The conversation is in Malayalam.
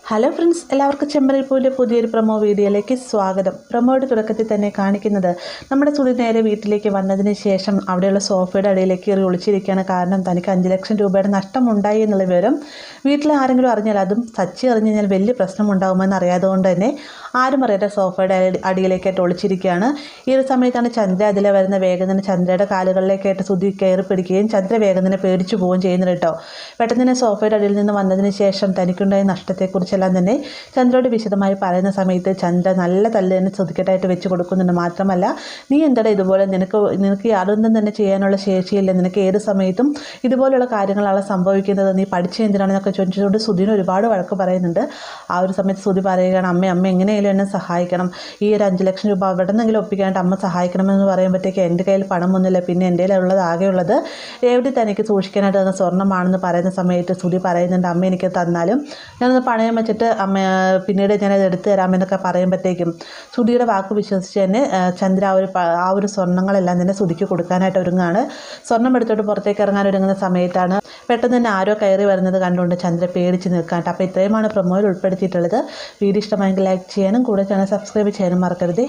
ഹലോ ഫ്രണ്ട്സ്, എല്ലാവർക്കും ചെമ്പരൽപ്പൂവിൻ്റെ പുതിയൊരു പ്രൊമോ വീഡിയോയിലേക്ക് സ്വാഗതം. പ്രൊമോയുടെ തുടക്കത്തിൽ തന്നെ കാണിക്കുന്നത് നമ്മുടെ സുധി നേരെ വീട്ടിലേക്ക് വന്നതിന് ശേഷം അവിടെയുള്ള സോഫയുടെ അടിയിലേക്ക് കയറി ഒളിച്ചിരിക്കുകയാണ്. കാരണം തനിക്ക് 5 ലക്ഷം രൂപയുടെ നഷ്ടമുണ്ടായി എന്നുള്ള വിവരം വീട്ടിൽ ആരെങ്കിലും അറിഞ്ഞാൽ, അതും സച്ചി അറിഞ്ഞു കഴിഞ്ഞാൽ വലിയ പ്രശ്നമുണ്ടാകുമെന്ന് അറിയാതുകൊണ്ട് തന്നെ ആരും അറിയാതെ സോഫയുടെ അടിയിലേക്കായിട്ട് ഒളിച്ചിരിക്കുകയാണ്. ഈ ഒരു സമയത്താണ് ചന്ദ്ര അതിലെ വരുന്ന. വേഗം തന്നെ ചന്ദ്രയുടെ കാലുകളിലേക്കായിട്ട് സുധി കയറി പിടിക്കുകയും ചന്ദ്ര വേഗം തന്നെ പേടിച്ചു പോവുകയും ചെയ്യുന്നുണ്ട് കേട്ടോ. പെട്ടെന്ന് തന്നെ സോഫയുടെ അടിയിൽ നിന്ന് വന്നതിന് ശേഷം തനിക്കുണ്ടായ നഷ്ടത്തെക്കുറിച്ച് എല്ലാം തന്നെ ചന്ദ്രയോട് വിശദമായി പറയുന്ന സമയത്ത് ചന്ദ്ര നല്ല തല്ല് തന്നെ ശ്രദ്ധിക്കട്ടായിട്ട് വെച്ച് കൊടുക്കുന്നുണ്ട്. മാത്രമല്ല, നീ എന്താടാ ഇതുപോലെ, നിനക്ക് യാതൊന്നും തന്നെ ചെയ്യാനുള്ള ശേഷിയില്ല, നിനക്ക് ഏത് സമയത്തും ഇതുപോലുള്ള കാര്യങ്ങളാണ് സംഭവിക്കുന്നത്, നീ പഠിച്ച എന്തിനാണെന്നൊക്കെ ചോദിച്ചുകൊണ്ട് സുധിനെ ഒരുപാട് വഴക്ക് പറയുന്നുണ്ട്. ആ ഒരു സമയത്ത് സുധി പറയുകയാണ്, അമ്മ എങ്ങനെയായാലും എന്നെ സഹായിക്കണം, ഈ ഒരു 5 ലക്ഷം രൂപ എവിടെ നിന്നെങ്കിലും ഒപ്പിക്കാനായിട്ട് അമ്മ സഹായിക്കണമെന്ന് പറയുമ്പോഴത്തേക്ക് എൻ്റെ കയ്യിൽ പണമൊന്നുമില്ല, പിന്നെ എൻ്റെ കയ്യിലുള്ളത് ആകെയുള്ളത് രേവതി തനിക്ക് സൂക്ഷിക്കാനായിട്ട് തന്ന സ്വർണ്ണമാണെന്ന് പറയുന്ന സമയത്ത് സുധി പറയുന്നുണ്ട്, അമ്മ എനിക്ക് തന്നാലും ഞാനൊന്ന് പണയം വെച്ചിട്ട് അമ്മ പിന്നീട് ഞാനത് എടുത്തു തരാമെന്നൊക്കെ പറയുമ്പോഴത്തേക്കും സുധിയുടെ വാക്ക് വിശ്വസിച്ച് തന്നെ ചന്ദ്ര ആ ഒരു സ്വർണ്ണങ്ങളെല്ലാം തന്നെ സുധിക്ക് കൊടുക്കാനായിട്ട് ഒരുങ്ങാണ്. സ്വർണ്ണം എടുത്തോട്ട് പുറത്തേക്ക് ഇറങ്ങാൻ ഒരുങ്ങുന്ന സമയത്താണ് പെട്ടെന്ന് തന്നെ ആരോ കയറി വരുന്നത് കണ്ടുകൊണ്ട് ചന്ദ്ര പേടിച്ച് നിൽക്കാനായിട്ട്. അപ്പോൾ ഇത്രയുമാണ് പ്രൊമോയിൽ ഉൾപ്പെടുത്തിയിട്ടുള്ളത്. വീഡിയോ ഇഷ്ടമായെങ്കിൽ ലൈക്ക് ചെയ്യാനും കൂടെ ചാനൽ സബ്സ്ക്രൈബ് ചെയ്യാനും മറക്കരുത്.